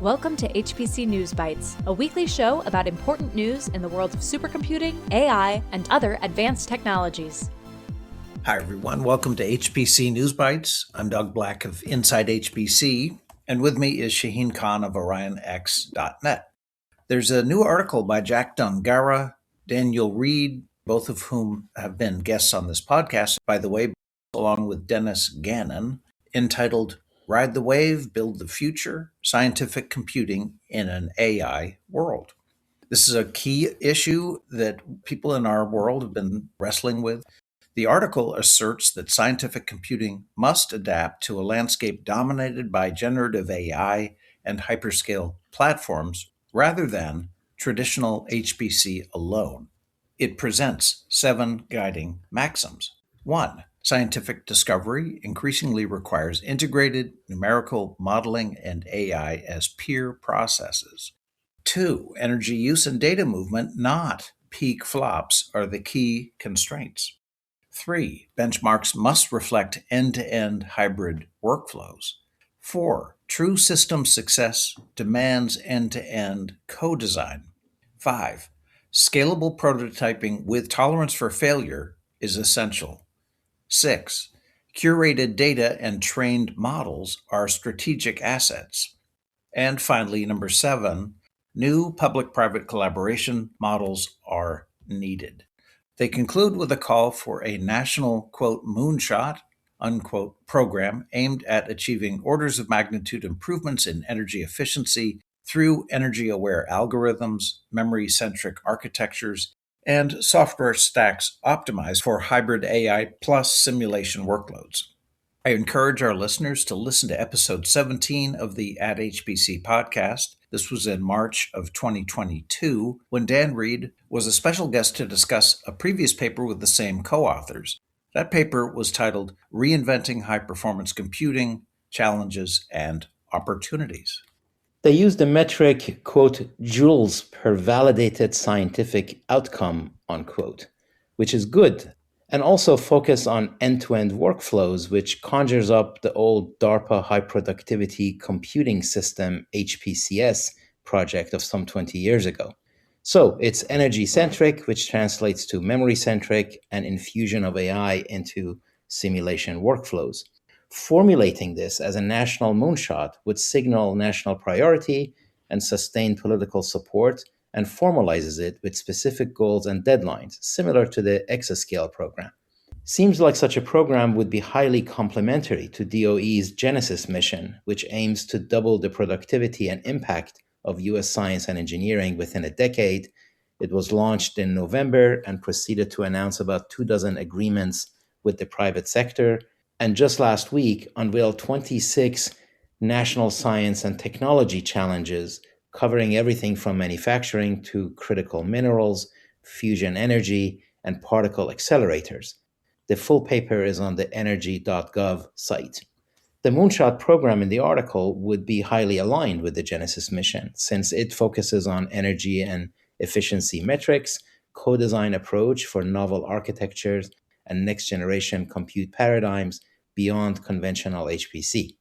Welcome to HPC News Bytes, a weekly show about important news in the world of supercomputing, AI, and other advanced technologies. Hi, everyone. Welcome to HPC News Bytes. I'm Doug Black of Inside HPC, and with me is Shaheen Khan of OrionX.net. There's a new article by Jack Dongarra, Daniel Reed, both of whom have been guests on this podcast, by the way, along with Dennis Gannon, entitled Ride the Wave, Build the Future, Scientific Computing in an AI World. This is a key issue that people in our world have been wrestling with. The article asserts that scientific computing must adapt to a landscape dominated by generative AI and hyperscale platforms rather than traditional HPC alone. It presents 7 guiding maxims. 1. Scientific discovery increasingly requires integrated numerical modeling and AI as peer processes. 2. Energy use and data movement, not peak flops, are the key constraints. 3. Benchmarks must reflect end-to-end hybrid workflows. 4. True system success demands end-to-end co-design. 5. Scalable prototyping with tolerance for failure is essential. 6. Curated data and trained models are strategic assets. And finally, number 7, new public-private collaboration models are needed. They conclude with a call for a national, quote, moonshot, unquote, program aimed at achieving orders of magnitude improvements in energy efficiency through energy-aware algorithms, memory-centric architectures, and software stacks optimized for hybrid AI plus simulation workloads. I encourage our listeners to listen to episode 17 of the At HPC podcast. This was in March of 2022, when Dan Reed was a special guest to discuss a previous paper with the same co-authors. That paper was titled Reinventing High-Performance Computing, Challenges and Opportunities. They use the metric, quote, joules per validated scientific outcome, unquote, which is good, and also focus on end-to-end workflows, which conjures up the old DARPA High Productivity Computing System, HPCS, project of some 20 years ago. So it's energy-centric, which translates to memory-centric, and infusion of AI into simulation workflows. Formulating this as a national moonshot would signal national priority and sustain political support, and formalizes it with specific goals and deadlines, similar to the Exascale program. Seems like such a program would be highly complementary to DOE's Genesis mission, which aims to double the productivity and impact of U.S. science and engineering within a decade. It was launched in November and proceeded to announce about 24 agreements with the private sector, and just last week unveiled 26 national science and technology challenges covering everything from manufacturing to critical minerals, fusion energy, and particle accelerators. The full paper is on the energy.gov site. The Moonshot program in the article would be highly aligned with the Genesis mission, since it focuses on energy and efficiency metrics, co-design approach for novel architectures, and next-generation compute paradigms beyond conventional HPC.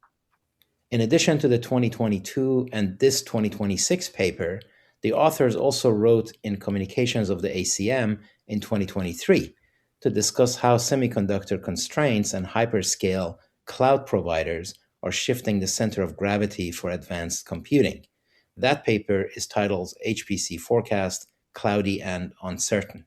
In addition to the 2022 and this 2026 paper, the authors also wrote in Communications of the ACM in 2023 to discuss how semiconductor constraints and hyperscale cloud providers are shifting the center of gravity for advanced computing. That paper is titled HPC Forecast, Cloudy and Uncertain.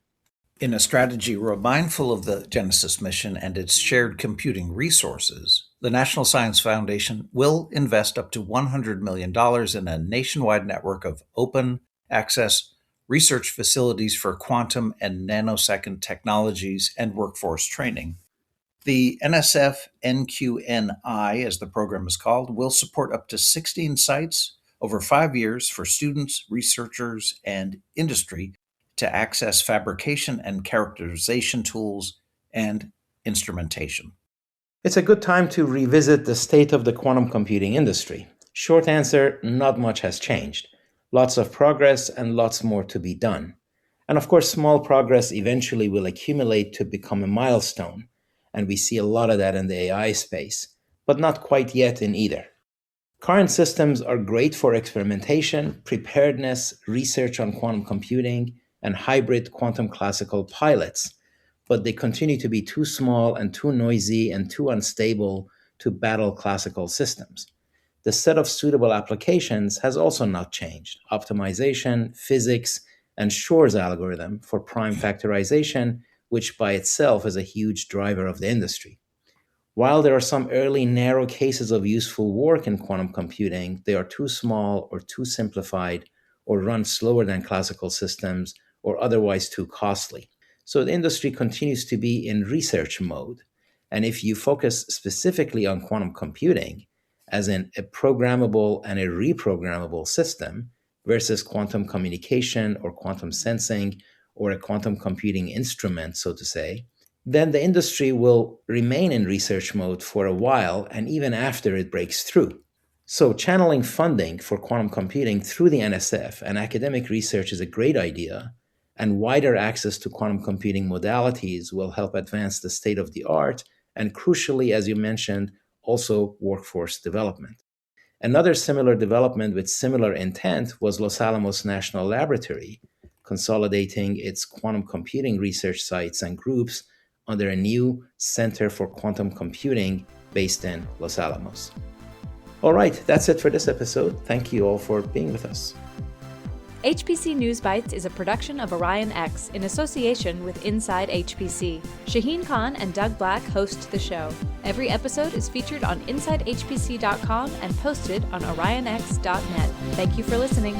In a strategy mindful of the Genesis mission and its shared computing resources, the National Science Foundation will invest up to $100 million in a nationwide network of open access research facilities for quantum and nanosecond technologies and workforce training. The NSF NQNI, as the program is called, will support up to 16 sites over 5 years for students, researchers, and industry to access fabrication and characterization tools and instrumentation. It's a good time to revisit the state of the quantum computing industry. Short answer, not much has changed. Lots of progress and lots more to be done. And of course, small progress eventually will accumulate to become a milestone. And we see a lot of that in the AI space, but not quite yet in either. Current systems are great for experimentation, preparedness, research on quantum computing, and hybrid quantum classical pilots, but they continue to be too small and too noisy and too unstable to battle classical systems. The set of suitable applications has also not changed. Optimization, physics, and Shor's algorithm for prime factorization, which by itself is a huge driver of the industry. While there are some early narrow cases of useful work in quantum computing, they are too small or too simplified or run slower than classical systems or otherwise too costly. So the industry continues to be in research mode. And if you focus specifically on quantum computing, as in a programmable and a reprogrammable system versus quantum communication or quantum sensing or a quantum computing instrument, so to say, then the industry will remain in research mode for a while and even after it breaks through. So channeling funding for quantum computing through the NSF and academic research is a great idea, and wider access to quantum computing modalities will help advance the state of the art and, crucially, as you mentioned, also workforce development. Another similar development with similar intent was Los Alamos National Laboratory, consolidating its quantum computing research sites and groups under a new Center for Quantum Computing based in Los Alamos. All right, that's it for this episode. Thank you all for being with us. HPC News Bytes is a production of Orion X in association with Inside HPC. Shaheen Khan and Doug Black host the show. Every episode is featured on InsideHPC.com and posted on OrionX.net. Thank you for listening.